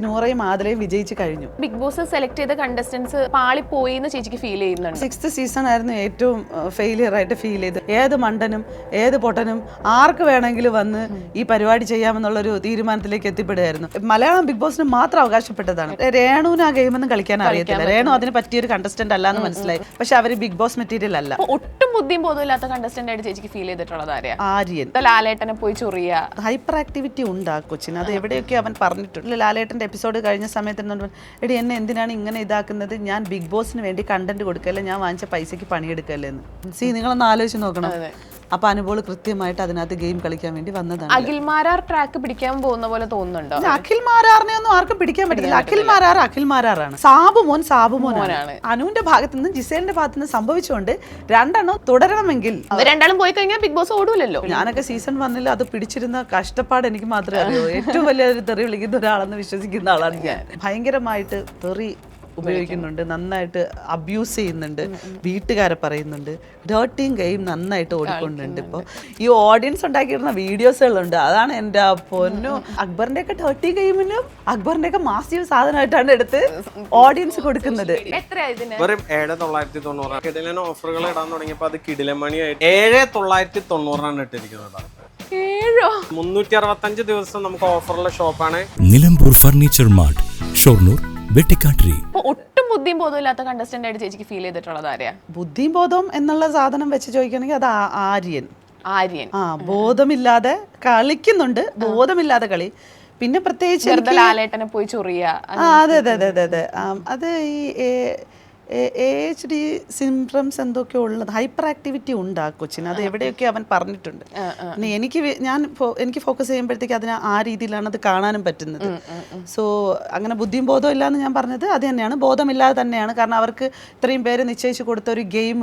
നൂറയും ആദിലയും വിജയിച്ച് കഴിഞ്ഞു. Big boss select ചെയ്ത കണ്ടസ്റ്റൻസ് പാളിപ്പോയി എന്ന് ചേച്ചിക്ക് ഫീൽ ചെയ്യുന്നുണ്ട്? 6th സീസൺ ആയിരുന്നു ഏറ്റവും ഫെയിലിയർ ആയിട്ട് ഫീൽ ചെയ്ത്. ഏത് മണ്ടനും ഏത് പൊട്ടനും ആർക്ക് വേണമെങ്കിലും വന്ന് ഈ പരിപാടി ചെയ്യാമെന്നുള്ളൊരു തീരുമാനത്തിലേക്ക് എത്തിപ്പെടുകയായിരുന്നു. മലയാളം ബിഗ് ബോസിന് മാത്രം അവകാശപ്പെട്ടതാണ്. രേണുവിന് ആ ഗെയിമൊന്നും കളിക്കാൻ അറിയത്തില്ല. രേണു അതിന് പറ്റിയൊരു കണ്ടസ്റ്റന്റ് അല്ല എന്ന് മനസ്സിലായി. പക്ഷെ അവര് ബിഗ് ബോസ് മെറ്റീരിയൽ അല്ല. ഒട്ടും ബുദ്ധിയും ബോധമില്ലാത്ത കണ്ടസ്റ്റന്റ് ആയിട്ട് ചേച്ചിക്ക് ഫീൽ ചെയ്തിട്ടുള്ളത് ആരെയാ? ആര്യൻ. ലാലേട്ടനെ പോയി ചൊറിയ ഹൈപ്പർ ആക്ടിവിറ്റി ഉണ്ട് ആ കൊച്ചിന്. അത് എവിടെയൊക്കെ അവൻ പറഞ്ഞിട്ടുണ്ട്. ലാലേട്ടന്റെ എപ്പിസോഡ് കഴിഞ്ഞ സമയത്ത് എടി എന്നെ എന്തിനാണ് ഇങ്ങനെ ഇതാക്കുന്നത്, ഞാൻ ബിഗ് ബോസിന് വേണ്ടി കണ്ടന്റ് കൊടുക്കല്ലേ, ഞാൻ വാങ്ങിച്ച പൈസക്ക് പണിയെടുക്കല്ലേ എന്ന്. നിങ്ങളൊന്ന് ആലോചിച്ച് നോക്കണം. അപ്പൊ അനുപോള് കൃത്യമായിട്ട് അതിനകത്ത് ഗെയിം കളിക്കാൻ വേണ്ടി വന്നതാണ്. അഖിൽമാരാർ ട്രാക്ക് പിടിക്കാൻ പോകുന്ന പോലെ തോന്നുന്നുണ്ടോ? അഖിൽമാരാറിനെ ഒന്നും ആർക്കും പിടിക്കാൻ പറ്റില്ല. അഖിൽമാരാറാണ്. സാബുമോനാണ്. അനുവിന്റെ ഭാഗത്തു നിന്ന് ജിസേലിന്റെ ഭാഗത്തു നിന്ന് സംഭവിച്ചുകൊണ്ട് രണ്ടെണ്ണം തുടരണമെങ്കിൽ രണ്ടാളും പോയി കഴിഞ്ഞാൽ ബിഗ് ബോസ് ഓടൂലല്ലോ. ഞാനൊക്കെ സീസൺ 1 അത് പിടിച്ചിരുന്ന കഷ്ടപ്പാട് എനിക്ക് മാത്രമേ അറിയൂ. ഏറ്റവും വലിയൊരു തെറി വിളിക്കുന്ന ഒരാളെന്ന് വിശ്വസിക്കുന്ന ആളാണ് ഞാൻ. ഭയങ്കരമായിട്ട് തെറി ഉപയോഗിക്കുന്നുണ്ട്, നന്നായിട്ട് അബ്യൂസ് ചെയ്യുന്നുണ്ട്, വീട്ടുകാരെ പറയുന്നുണ്ട്, ഡേർട്ടിങ് ഗെയിം നന്നായിട്ട് ഓടിക്കൊണ്ടുണ്ട്. ഇപ്പോൾ ഈ ഓഡിയൻസ് ഉണ്ടാക്കിയിരുന്ന വീഡിയോസുകളുണ്ട്. അതാണ് എൻ്റെ പൊന്നു. അക്ബറിന്റെ ഒക്കെ ഡേർട്ടി ഗെയിമിനും അക്ബറിന്റെ ഒക്കെ മാസീവ് സാധനമായിട്ടാണ് എടുത്ത് ഓഡിയൻസ് കൊടുക്കുന്നത്. വെറും 7,990 കിടിലൻ ഓഫറുകൾ ഇടാൻ തുടങ്ങിയപ്പോൾ അത് കിടിലമണിയായിട്ട് 7,990 ഇട്ടിരിക്കുന്നത്. 365 ദിവസം നമുക്ക് ഓഫറുള്ള ഷോപ്പാണ് നിലമ്പൂർ ഫർണിച്ചർ മാർട്ട്, ഷൊർണൂർ, വെട്ടിക്കാട്ടിരി. ഒട്ടും ബുദ്ധിയും ബോധമില്ലാത്ത കണ്ടസ്റ്റന്റ് ആയിട്ട് ചേച്ചിക്ക് ഫീൽ ചെയ്തിട്ടുള്ളത് ആരെയാ? ബുദ്ധിയും ബോധം എന്നുള്ള സാധനം വെച്ച് ചോദിക്കുകയാണെങ്കിൽ അത് ആര്യൻ. ബോധമില്ലാതെ കളിക്കുന്നുണ്ട്, ബോധമില്ലാതെ കളി. പിന്നെ പ്രത്യേകിച്ച് ലാലേട്ടനെ പോയി ചൊറിയ. അതെ. അത് ഈ AHD സിംപ്റ്റംസ് എന്തൊക്കെ ഉള്ളത്, ഹൈപ്പർ ആക്ടിവിറ്റി ഉണ്ട് ആ കൊച്ചിന്. അത് എവിടെയൊക്കെ അവൻ പറഞ്ഞിട്ടുണ്ട്. എനിക്ക് ഫോക്കസ് ചെയ്യുമ്പോഴത്തേക്ക് അതിന് ആ രീതിയിലാണ് അത് കാണാനും പറ്റുന്നത്. സോ അങ്ങനെ ബുദ്ധിയും ബോധവും ഇല്ലാന്ന് ഞാൻ പറഞ്ഞത് അത് തന്നെയാണ്. ബോധമില്ലാതെ തന്നെയാണ്. കാരണം അവർക്ക് ഇത്രയും പേര് നിശ്ചയിച്ച് കൊടുത്ത ഒരു ഗെയിം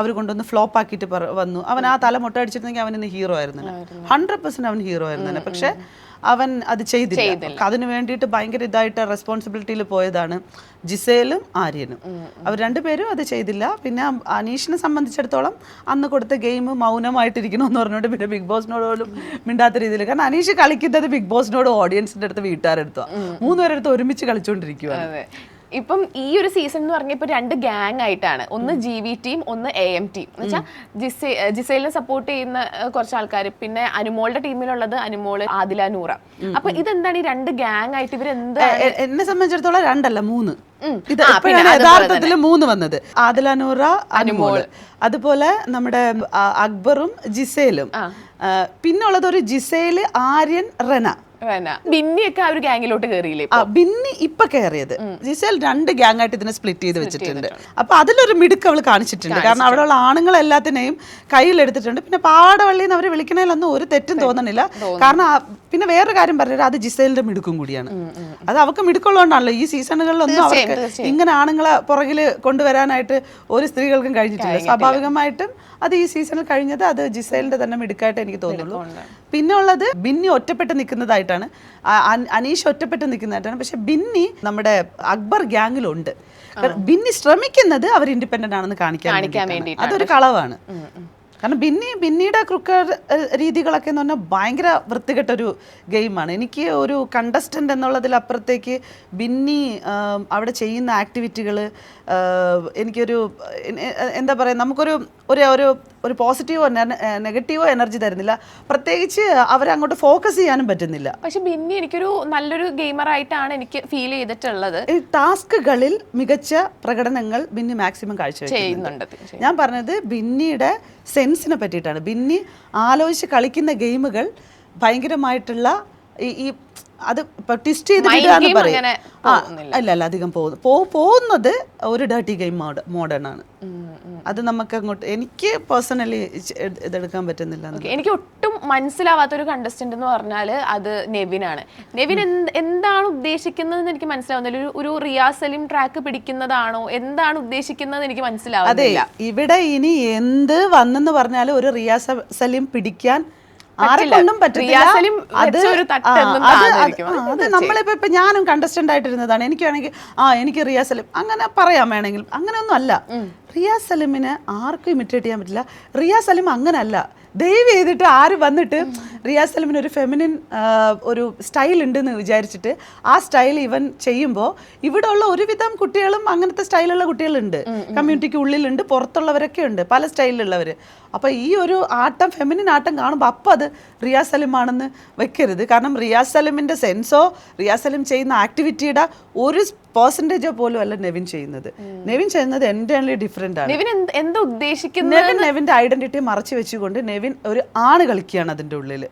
അവർ കൊണ്ടുവന്ന് ഫ്ലോപ്പ് ആക്കിയിട്ട് വന്നു. അവൻ ആ തല മുട്ടടിച്ചിരുന്നെങ്കിൽ അവൻ ഇന്ന് ഹീറോ ആയിരുന്നു. 100% അവൻ ഹീറോ ആയിരുന്നു. പക്ഷെ അവൻ അത് ചെയ്തില്ല. അതിന് വേണ്ടിയിട്ട് ഭയങ്കര ഇതായിട്ട് റെസ്പോൺസിബിലിറ്റിയിൽ പോയതാണ് ജിസേലും ആര്യനും. അവർ രണ്ടുപേരും അത് ചെയ്തില്ല. പിന്നെ അനീഷിനെ സംബന്ധിച്ചിടത്തോളം അന്ന് കൊടുത്ത ഗെയിം മൗനമായിട്ടിരിക്കണമെന്ന് പറഞ്ഞുകൊണ്ട് പിന്നെ ബിഗ് ബോസിനോട് പോലും മിണ്ടാത്ത രീതിയിൽ. കാരണം അനീഷ് കളിക്കുന്നത് ബിഗ് ബോസിനോട് ഓഡിയൻസിന്റെ അടുത്ത് വീട്ടുകാരെടുത്തോ 3 പേരെടുത്ത് ഒരുമിച്ച് കളിച്ചുകൊണ്ടിരിക്കുകയാണ്. ഇപ്പം ഈ ഒരു സീസൺ എന്ന് പറഞ്ഞാൽ ഇപ്പൊ 2 ഗ്യാങ് ആയിട്ടാണ്. ഒന്ന് GV ടീം, ഒന്ന് AM ടീം. എന്ന് വെച്ചാൽ ജിസേലിനെ സപ്പോർട്ട് ചെയ്യുന്ന കുറച്ച് ആൾക്കാർ, പിന്നെ അനുമോളുടെ ടീമിലുള്ളത് അനുമോള്, ആദില, നൂറ. അപ്പൊ ഇതെന്താണ് ഈ 2 ഗ്യാങ് ആയിട്ട് ഇവരെന്ത്? എന്നെ സംബന്ധിച്ചിടത്തോളം 2 അല്ല 3. യഥാർത്ഥത്തിൽ 3 വന്നത്. ആദില, നൂറ, അനുമോള്, അതുപോലെ നമ്മുടെ അക്ബറും ജിസേലും, പിന്നെ ഉള്ളത് ഒരു ജിസേല്, ആര്യൻ, റെന. ബിന്നിയൊക്കെ ആ ഒരു ഗ്യാങ്ങിലോട്ട് കയറിയില്ലേ? ബിന്നി ഇപ്പൊ കയറിയത്. ജിസേൽ 2 ഗ്യാങ് ആയിട്ട് ഇതിനെ സ്പ്ലിറ്റ് ചെയ്ത് വെച്ചിട്ടുണ്ട്. അപ്പൊ അതിലൊരു മിടുക്ക് അവള് കാണിച്ചിട്ടുണ്ട്. കാരണം അവിടെയുള്ള ആണുങ്ങളെല്ലാത്തിനെയും കയ്യിലെടുത്തിട്ടുണ്ട്. പിന്നെ പാടവള്ളിന്ന് അവര് വിളിക്കണതിലൊന്നും ഒരു തെറ്റും തോന്നണില്ല. കാരണം പിന്നെ വേറൊരു കാര്യം പറഞ്ഞത് അത് ജിസേലിന്റെ മിടുക്കും കൂടിയാണ്. അത് അവർക്ക് മിടുക്കുള്ളതുകൊണ്ടാണല്ലോ ഈ സീസണുകളിലൊന്നും അവർക്ക് ഇങ്ങനെ ആണുങ്ങളെ പുറകില് കൊണ്ടുവരാനായിട്ട് ഒരു സ്ത്രീകൾക്കും കഴിഞ്ഞിട്ടില്ല. സ്വാഭാവികമായിട്ടും അത് ഈ സീസണിൽ കഴിഞ്ഞത് അത് ജിസേലിന്റെ തന്നെ മിടുക്കായിട്ട് എനിക്ക് തോന്നുള്ളൂ. പിന്നെ ഉള്ളത് ബിന്നി ഒറ്റപ്പെട്ട് നിൽക്കുന്നതായിട്ടാണ്, അനീഷ് ഒറ്റപ്പെട്ട് നിൽക്കുന്നതായിട്ടാണ്. പക്ഷെ ബിന്നി നമ്മുടെ അക്ബർ ഗ്യാങ്ങിലുണ്ട്. ബിന്നി ശ്രമിക്കുന്നത് അവർ ഇൻഡിപെൻഡന്റ് ആണെന്ന് കാണിക്കാൻ വേണ്ടി. അതൊരു കളവാണ്. കാരണം ബിന്നിയുടെ ക്രിക്കറ്റ് രീതികളൊക്കെ എന്ന് പറഞ്ഞാൽ ഭയങ്കര വൃത്തികെട്ടൊരു ഗെയിമാണ്. എനിക്ക് ഒരു കണ്ടസ്റ്റന്റ് എന്നുള്ളതിലപ്പുറത്തേക്ക് ബിന്നി അവിടെ ചെയ്യുന്ന ആക്ടിവിറ്റികൾ എനിക്കൊരു എന്താ പറയുക, നമുക്കൊരു ഒരു പോസിറ്റീവോ നെഗറ്റീവോ എനർജി തരുന്നില്ല. പ്രത്യേകിച്ച് അവരെ അങ്ങോട്ട് ഫോക്കസ് ചെയ്യാനും പറ്റുന്നില്ല. പക്ഷെ ബിന്നി എനിക്കൊരു നല്ലൊരു ഗെയിമർ ആയിട്ടാണ് എനിക്ക് ഫീൽ ചെയ്തിട്ടുള്ളത്. ടാസ്കുകളിൽ മികച്ച പ്രകടനങ്ങൾ ബിന്നി മാക്സിമം കാഴ്ചവെക്കുന്നുണ്ട്. ഞാൻ പറഞ്ഞത് ബിന്നിയുടെ സെൻസിനെ പറ്റിയിട്ടാണ്. ബിന്നി ആലോചിച്ച് കളിക്കുന്ന ഗെയിമുകൾ ഭയങ്കരമായിട്ടുള്ള ഈ അത് ട്വിസ്റ്റ് ചെയ്ത് വിടാന്ന് പറയും. അല്ല അധികം പോകുന്നത് ഒരു ഡേർട്ടി ഗെയിം മോഡേൺ ആണ്. അത് നമുക്ക് അങ്ങോട്ട് എനിക്ക് പേഴ്സണലി ഇതെടുക്കാൻ പറ്റുന്നില്ല. എനിക്ക് ഒട്ടും മനസ്സിലാവാത്തൊരു കണ്ടസ്റ്റന്റ് എന്ന് പറഞ്ഞാൽ അത് നെവിനാണ്. നെവിൻ എന്താണ് ഉദ്ദേശിക്കുന്നതെന്ന് എനിക്ക് മനസ്സിലാവുന്നില്ല. ഒരു റിയാസ് സലീം ട്രാക്ക് പിടിക്കുന്നതാണോ, എന്താണ് ഉദ്ദേശിക്കുന്നത് എനിക്ക് മനസ്സിലാവുന്നില്ല. അതെ, ഇവിടെ ഇനി എന്ത് വന്നെന്ന് പറഞ്ഞാലും ഒരു റിയാസ് സലീം പിടിക്കാൻ ആരെക്കൊണ്ടും പറ്റില്ല. അത് നമ്മളിപ്പോ ഞാനും കണ്ടസ്റ്റന്റ് ആയിട്ടിരുന്നതാണ്. എനിക്ക് വേണമെങ്കിൽ എനിക്ക് റിയാസ് സലീം അങ്ങനെ പറയാൻ വേണമെങ്കിൽ, അങ്ങനെയൊന്നും അല്ല. റിയാസ് സലീമിനെ ആർക്കും ഇമിറ്റേറ്റ് ചെയ്യാൻ പറ്റില്ല. റിയാസ് സലീം അങ്ങനെ അല്ല. ദയവ് ചെയ്തിട്ട് ആര് വന്നിട്ട് റിയാസ് സലീമിന് ഒരു ഫെമിനിൻ ഒരു സ്റ്റൈൽ ഉണ്ടെന്ന് വിചാരിച്ചിട്ട് ആ സ്റ്റൈൽ ഇവൻ ചെയ്യുമ്പോൾ ഇവിടെ ഉള്ള ഒരുവിധം കുട്ടികളും അങ്ങനത്തെ സ്റ്റൈലുള്ള കുട്ടികളുണ്ട്, കമ്മ്യൂണിറ്റിക്ക് ഉള്ളിലുണ്ട്, പുറത്തുള്ളവരൊക്കെ ഉണ്ട്, പല സ്റ്റൈലിലുള്ളവർ. അപ്പോൾ ഈ ഒരു ആട്ടം, ഫെമിനിൻ ആട്ടം കാണുമ്പോൾ അപ്പം അത് റിയാസ് സലീമാണെന്ന് വെക്കരുത്. കാരണം റിയാസ് സലീമിൻ്റെ സെൻസോ റിയാസ് സലീം ചെയ്യുന്ന ആക്ടിവിറ്റിയുടെ ഒരു പെർസെൻറ്റേജോ പോലും അല്ല നെവിൻ ചെയ്യുന്നത്. നെവിൻ ചെയ്യുന്നത് എൻ്റർലി ഡിഫറെൻ്റ് ആണ്. നെവിൻ എന്താ ഉദ്ദേശിക്കുന്നത്? നെവിൻ്റെ ഐഡന്റിറ്റി മറച്ചു വെച്ചുകൊണ്ട് നെവിൻ ഒരു ആണ് കളിക്കുകയാണ് അതിൻ്റെ ഉള്ളിൽ.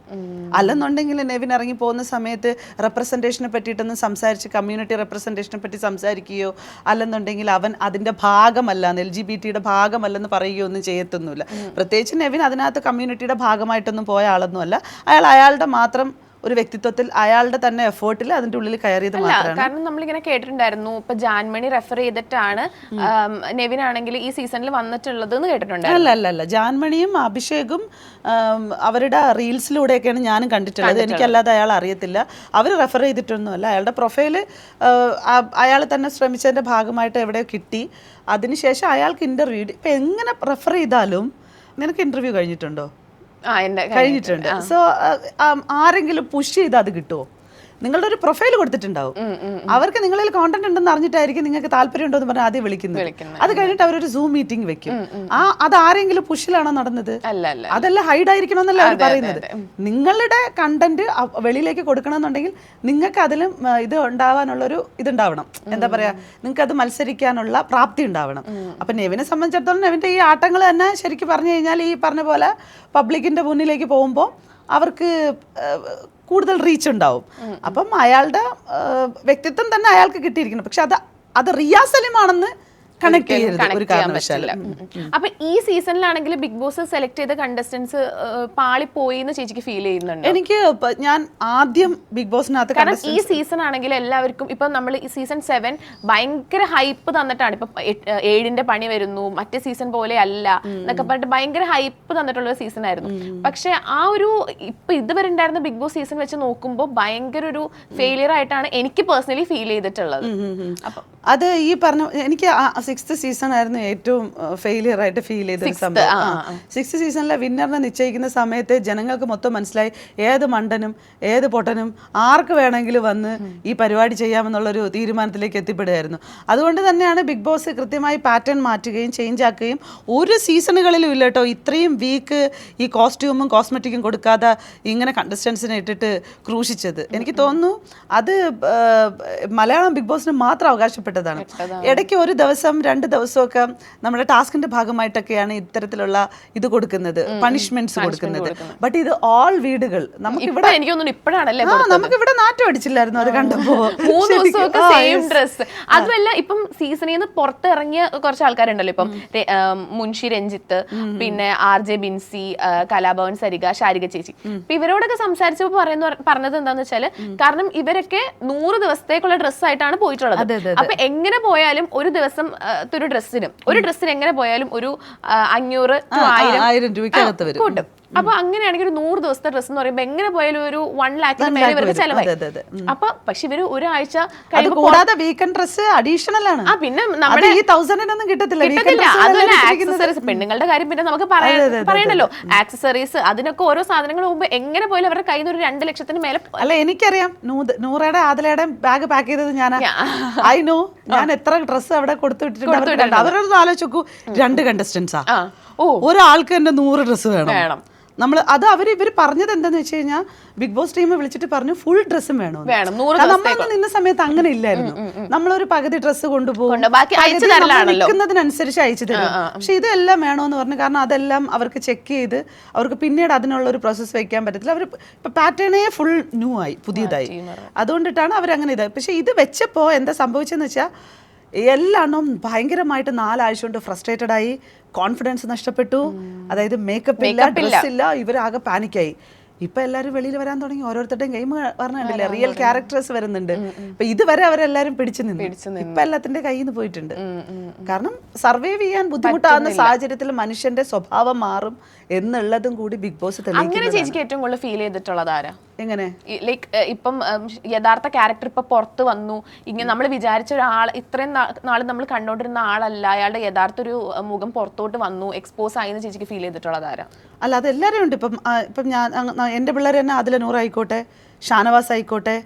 അല്ലെന്നുണ്ടെങ്കിൽ നെവിൻ ഇറങ്ങി പോകുന്ന സമയത്ത് റെപ്രസെൻറ്റേഷനെ പറ്റിയിട്ടൊന്നും സംസാരിച്ച് കമ്മ്യൂണിറ്റി റെപ്രസെൻറ്റേഷനെ പറ്റി സംസാരിക്കുകയോ അല്ലെന്നുണ്ടെങ്കിൽ അവൻ അതിൻ്റെ ഭാഗമല്ല, LGBT ഭാഗമല്ലെന്ന് പറയുകയോ ഒന്നും ചെയ്യത്തൊന്നുമില്ല. പ്രത്യേകിച്ച് നെവിൻ അതിനകത്ത് കമ്മ്യൂണിറ്റിയുടെ ഭാഗമായിട്ടൊന്നും പോയ ആളൊന്നുമല്ല. അയാളുടെ മാത്രം ഒരു വ്യക്തിത്വത്തിൽ അയാളുടെ തന്നെ എഫേർട്ടിൽ അതിന്റെ ഉള്ളിൽ കയറിയത് മാത്രമാണ്. കാരണം നമ്മളിങ്ങനെ കേട്ടിട്ടുണ്ടായിരുന്നു, ഇപ്പൊ ജാൻമണി റെഫർ ചെയ്തിട്ടാണ് നെവിൻ ആണെങ്കിൽ ഈ സീസണിൽ വന്നിട്ടുള്ളത് എന്ന് കേട്ടിട്ടുണ്ടായിരുന്നു. അല്ല ജാൻമണിയും അഭിഷേകും അവരുടെ റീൽസിലൂടെയൊക്കെയാണ് ഞാനും കണ്ടിട്ടുള്ളത്. എനിക്കല്ലാതെ അയാൾ അറിയത്തില്ല. അവർ റെഫർ ചെയ്തിട്ടൊന്നുമല്ല. അയാളുടെ പ്രൊഫൈല് അയാൾ തന്നെ ശ്രമിച്ചതിന്റെ ഭാഗമായിട്ട് എവിടെയോ കിട്ടി. അതിനുശേഷം അയാൾക്ക് ഇന്റർവ്യൂ. ഇപ്പൊ എങ്ങനെ റെഫർ ചെയ്താലും നിനക്ക് ഇന്റർവ്യൂ കഴിഞ്ഞിട്ടുണ്ടോ? കഴിഞ്ഞിട്ടുണ്ട്. സോ ആരെങ്കിലും പുഷ് ചെയ്ത് അത് കിട്ടുമോ? നിങ്ങളുടെ ഒരു പ്രൊഫൈൽ കൊടുത്തിട്ടുണ്ടാവും, അവർക്ക് നിങ്ങളിൽ കോണ്ടന്റ് ഉണ്ടെന്ന് അറിഞ്ഞിട്ടായിരിക്കും നിങ്ങൾക്ക് താല്പര്യം ഉണ്ടോ എന്ന് പറഞ്ഞാൽ ആദ്യം വിളിക്കുന്നത്. അത് കഴിഞ്ഞിട്ട് അവരൊരു സൂം മീറ്റിംഗ് വെക്കും. അത് ആരെങ്കിലും പുഷിലാണോ നടന്നത്? അതെല്ലാം ഹൈഡ് ആയിരിക്കണം എന്നല്ല അവർ പറയുന്നത്. നിങ്ങളുടെ കണ്ടന്റ് വെളിയിലേക്ക് കൊടുക്കണമെന്നുണ്ടെങ്കിൽ നിങ്ങൾക്ക് അതിലും ഇത് ഉണ്ടാവാനുള്ളൊരു ഇതുണ്ടാവണം. എന്താ പറയാ, നിങ്ങൾക്ക് അത് മത്സരിക്കാനുള്ള പ്രാപ്തി ഉണ്ടാവണം. അപ്പൊ നെവിനെ സംബന്ധിച്ചിടത്തോളം നെവിന്റെ ഈ ആട്ടങ്ങൾ തന്നെ ശരിക്കും പറഞ്ഞു കഴിഞ്ഞാൽ ഈ പറഞ്ഞ പോലെ പബ്ലിക്കിന്റെ മുന്നിലേക്ക് പോകുമ്പോൾ അവർക്ക് കൂടുതൽ റീച്ച് ഉണ്ടാവും. അപ്പം അയാളുടെ വ്യക്തിത്വം തന്നെ അയാൾക്ക് കിട്ടിയിരിക്കണം. പക്ഷെ അത് റിയാസ് സലീമാണെന്ന് കണക്ട് ചെയ്യരുത് ഒരു കാരണവശാലും. അപ്പൊ ഈ സീസണിലാണെങ്കിൽ ബിഗ് ബോസ് സെലക്ട് ചെയ്ത കണ്ടസ്റ്റൻസ് പാളിപ്പോയി എന്ന് ചേച്ചിക്ക് ഫീൽ ചെയ്യുന്നുണ്ട്? എനിക്ക് ഞാൻ ആദ്യം ബിഗ് ബോസിനകത്ത്, കാരണം ഈ സീസൺ ആണെങ്കിൽ എല്ലാവർക്കും ഇപ്പൊ നമ്മൾ ഈ സീസൺ 7 ഭയങ്കര ഹൈപ്പ് തന്നിട്ടാണ്. ഇപ്പൊ 7ന്റെ പണി വരുന്നു, മറ്റേ സീസൺ പോലെ അല്ല എന്നൊക്കെ പറഞ്ഞിട്ട് ഭയങ്കര ഹൈപ്പ് തന്നിട്ടുള്ള സീസൺ ആയിരുന്നു. പക്ഷെ ആ ഒരു ഇപ്പൊ ഇതുവരെ ഉണ്ടായിരുന്ന ബിഗ് ബോസ് സീസൺ വെച്ച് നോക്കുമ്പോൾ ഭയങ്കര ഒരു ഫെയിലിയർ ആയിട്ടാണ് എനിക്ക് പേഴ്സണലി ഫീൽ ചെയ്തിട്ടുള്ളത്. അപ്പൊ അത് ഈ പറഞ്ഞ എനിക്ക് 6th സീസൺ ആയിരുന്നു ഏറ്റവും ഫെയിലിയർ ആയിട്ട് ഫീൽ ചെയ്തൊരു സംഭവം. 6th സീസണിലെ വിന്നറിനെ നിശ്ചയിക്കുന്ന സമയത്ത് ജനങ്ങൾക്ക് മൊത്തം മനസ്സിലായി ഏത് മണ്ടനും ഏത് പൊട്ടനും ആർക്ക് വേണമെങ്കിലും വന്ന് ഈ പരിപാടി ചെയ്യാമെന്നുള്ളൊരു തീരുമാനത്തിലേക്ക് എത്തിപ്പെടുകയായിരുന്നു. അതുകൊണ്ട് തന്നെയാണ് ബിഗ് ബോസ് കൃത്യമായി പാറ്റേൺ മാറ്റുകയും ചേഞ്ച് ആക്കുകയും ഒരു സീസണുകളിലും ഇല്ല കേട്ടോ ഇത്രയും വീക്ക് ഈ കോസ്റ്റ്യൂമും കോസ്മെറ്റിക്കും കൊടുക്കാതെ ഇങ്ങനെ കണ്ടസ്റ്റൻസിനെ ഇട്ടിട്ട് ക്രൂശിച്ചത്. എനിക്ക് തോന്നുന്നു അത് മലയാളം ബിഗ് ബോസിന് മാത്രം അവകാശപ്പെട്ടതാണ്. ഇടയ്ക്ക് ഒരു ദിവസം 2 ദിവസമൊക്കെ നമ്മുടെ ടാസ്കിന്റെ ഭാഗമായിട്ടൊക്കെയാണ് ഇത്തരത്തിലുള്ള ഇത് കൊടുക്കുന്നത്, പണിഷ്മെന്റ്സ് കൊടുക്കുന്നത്. ബട്ട് ഇത് ഓൾ വീടുകൾ നമുക്കിവിടെ നമുക്കിവിടെ നാറ്റം അടിച്ചില്ലായിരുന്നു അത് കണ്ടപ്പോ. 3 ദിവസമൊക്കെ സെയിം ഡ്രസ്. അതുമല്ല ഇപ്പം സീസണിൽ നിന്ന് പുറത്തിറങ്ങിയ കുറച്ച് ആൾക്കാരുണ്ടല്ലോ, ഇപ്പം മുൻഷി രഞ്ജിത്ത്, പിന്നെ RJ ബിൻസി, കലാഭവൻ സരിക, ശാരിക ചേച്ചി. ഇപ്പൊ ഇവരോടൊക്കെ സംസാരിച്ചപ്പോൾ പറഞ്ഞത് എന്താന്ന് വെച്ചാല്, കാരണം ഇവരൊക്കെ 100 ദിവസത്തേക്കുള്ള ഡ്രസ്സായിട്ടാണ് പോയിട്ടുള്ളത്. അപ്പൊ എങ്ങനെ പോയാലും ഒരു ദിവസം ഒരു ഡ്രസ്സിന് എങ്ങനെ പോയാലും ഒരു 500 to 1000 രൂപയ്ക്കകത്ത് വരും കൂട്ടും. അപ്പൊ അങ്ങനെയാണെങ്കിൽ ഒരു 100 ദിവസത്തെ ഡ്രസ് എന്ന് പറയുമ്പോൾ എങ്ങനെ പോയാലും ഒരു 1 lakhന് മേലെ ഇവർക്ക് ചെലവായി. അപ്പൊ പക്ഷെ ഇവര് ഒരാഴ്ച കൂടാതെ വീക്കെൻഡ് ഡ്രസ് അഡീഷണൽ ആണ്. പിന്നെ നമ്മുടെ ഈ 1000-നൊന്നും കിട്ടത്തില്ല. അതുപോലെ ആക്സസറീസ്, പെണ്ണുങ്ങളുടെ കാര്യം പിന്നെ നമുക്ക് പറയണല്ലോ, ആക്സസറീസ് അതിനൊക്കെ ഓരോ സാധനങ്ങൾ പോകുമ്പോൾ എങ്ങനെ പോയാലും അവരുടെ കയ്യിൽ നിന്ന് ഒരു 2 ലക്ഷത്തിന് മേലെ. അല്ല എനിക്കറിയാം, നൂറയുടെ ആദിലയുടെയും ബാഗ് പാക്ക് ചെയ്തത് ഞാൻ ഞാൻ എത്ര ഡ്രസ്സ് അവിടെ കൊടുത്തു വിട്ടിട്ടുണ്ട്. അവരൊന്ന് ആലോചിച്ച് നോക്കൂ, 2 കണ്ടസ്റ്റൻസാ, ഒരാൾക്ക് തന്നെ 100 ഡ്രസ്സ് വേണം. ഇവർ പറഞ്ഞത് എന്താന്ന് വെച്ച് കഴിഞ്ഞാൽ ബിഗ് ബോസ് ടീം വിളിച്ചിട്ട് പറഞ്ഞു ഫുൾ ഡ്രസ്സും വേണം. നമ്മൾ നിന്ന സമയത്ത് അങ്ങനെ ഇല്ലായിരുന്നു. നമ്മളൊരു പകുതി ഡ്രസ്സ് കൊണ്ടുപോകും, നിൽക്കുന്നതിനനുസരിച്ച് അയച്ചു തരും. പക്ഷെ ഇതെല്ലാം വേണമെന്ന് പറഞ്ഞു. കാരണം അതെല്ലാം അവർക്ക് ചെക്ക് ചെയ്ത് അവർക്ക് പിന്നീട് അതിനുള്ള ഒരു പ്രോസസ്സ് വെക്കാൻ പറ്റത്തില്ല. അവർ ഇപ്പൊ പാറ്റേണേ ഫുൾ ന്യൂ ആയി, പുതിയതായി. അതുകൊണ്ടിട്ടാണ് അവരങ്ങനെ ഇത്. പക്ഷെ ഇത് വെച്ചപ്പോൾ എന്താ സംഭവിച്ചെന്ന് വെച്ചാൽ എല്ലാം ഭയങ്കരമായിട്ട് 4 ആഴ്ച കൊണ്ട് ഫ്രസ്ട്രേറ്റഡ് ആയി, കോൺഫിഡൻസ് നഷ്ടപ്പെട്ടു. അതായത് മേക്കപ്പ് ഇല്ല, ഡ്രസ് ഇല്ല, ഇവരാകെ പാനിക്കായി. ഇപ്പൊ എല്ലാവരും വെളിയിൽ വരാൻ തുടങ്ങി. ഓരോരുത്തരുടെയും ഗെയിം പറഞ്ഞിട്ടില്ല, റിയൽ ക്യാരക്ടേഴ്സ് വരുന്നുണ്ട്. ഇപ്പൊ ഇതുവരെ അവരെല്ലാരും പിടിച്ചു നിന്നു. ഇപ്പൊ എല്ലാത്തിന്റെ കയ്യിൽ നിന്ന് പോയിട്ടുണ്ട്. കാരണം സർവൈവ് ചെയ്യാൻ ബുദ്ധിമുട്ടാകുന്ന സാഹചര്യത്തിൽ മനുഷ്യന്റെ സ്വഭാവം മാറും എന്നുള്ളതും കൂടി ബിഗ് ബോസ് തെളിയിക്കുന്നു. അങ്ങനെ ചേച്ചിക്ക് ഏറ്റവും കൂടുതൽ ഫീൽ ചെയ്തിട്ടുള്ളത് ആരാ? എങ്ങനെ ലൈക്ക് ഇപ്പം യഥാർത്ഥ ക്യാരക്ടർ ഇപ്പൊ പുറത്ത് വന്നു, ഇങ്ങനെ നമ്മൾ വിചാരിച്ച ഒരാൾ, ഇത്രയും നാള് നമ്മൾ കണ്ടോണ്ടിരുന്ന ആളല്ല, അയാളുടെ യഥാർത്ഥ ഒരു മുഖം പുറത്തോട്ട് വന്നു, എക്സ്പോസ് ആയി എന്ന് ചേച്ചിക്ക് ഫീൽ ചെയ്തിട്ടുള്ളത് ആരാ? അല്ല അതെല്ലാവരും ഉണ്ട്. ഇപ്പം ഞാൻ എൻ്റെ പിള്ളേർ തന്നെ അതിലെ നൂറായിക്കോട്ടെ, ഷാനവാസ് ആയിക്കോട്ടെ,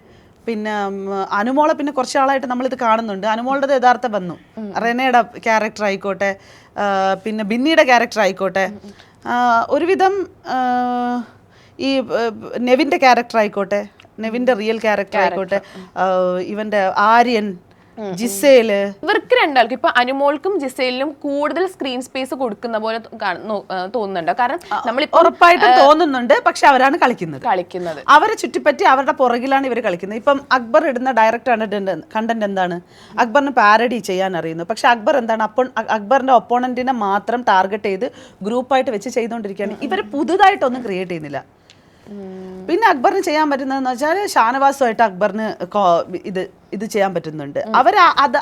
പിന്നെ അനുമോളെ പിന്നെ കുറച്ച് ആളായിട്ട് നമ്മളിത് കാണുന്നുണ്ട്. അനുമോളുടെ യഥാർത്ഥ വന്നു, റെനയുടെ ക്യാരക്ടർ ആയിക്കോട്ടെ, പിന്നെ ബിന്നിയുടെ ക്യാരക്ടർ ആയിക്കോട്ടെ, ഒരുവിധം ഈ നെവിൻ്റെ ക്യാരക്ടർ ആയിക്കോട്ടെ, നെവിൻ്റെ റിയൽ ക്യാരക്ടർ ആയിക്കോട്ടെ, ഇവൻ്റെ ആര്യൻ, ജിസേല്, ഇവർക്ക് രണ്ടാൾക്ക് ഇപ്പൊ അനുമോൾക്കും ജിസേലിനും കൂടുതൽ സ്ക്രീൻ സ്പേസ് കൊടുക്കുന്ന പോലെ തോന്നുന്നുണ്ടോ? കാരണം നമ്മളിപ്പോ ഉറപ്പായിട്ടും തോന്നുന്നുണ്ട്. പക്ഷെ അവരാണ് കളിക്കുന്നത്. അവരെ ചുറ്റിപ്പറ്റി അവരുടെ പുറകിലാണ് ഇവർ കളിക്കുന്നത്. ഇപ്പം അക്ബർ ഇടുന്ന ഡയറക്റ്റ് കണ്ടന്റ് എന്താണ്? അക്ബറിന് പാരഡി ചെയ്യാൻ അറിയുന്നു. പക്ഷെ അക്ബർ എന്താണ് അക്ബറിന്റെ ഒപ്പോണന്റിനെ മാത്രം ടാർഗറ്റ് ചെയ്ത് ഗ്രൂപ്പായിട്ട് വെച്ച് ചെയ്തുകൊണ്ടിരിക്കുകയാണ്. ഇവർ പുതുതായിട്ടൊന്നും ക്രിയേറ്റ് ചെയ്യുന്നില്ല. പിന്നെ അക്ബറിന് ചെയ്യാൻ പറ്റുന്നതെന്ന് വെച്ചാൽ ഷാനവാസുമായിട്ട് അക്ബറിന് ഇത് ചെയ്യാൻ പറ്റുന്നുണ്ട്.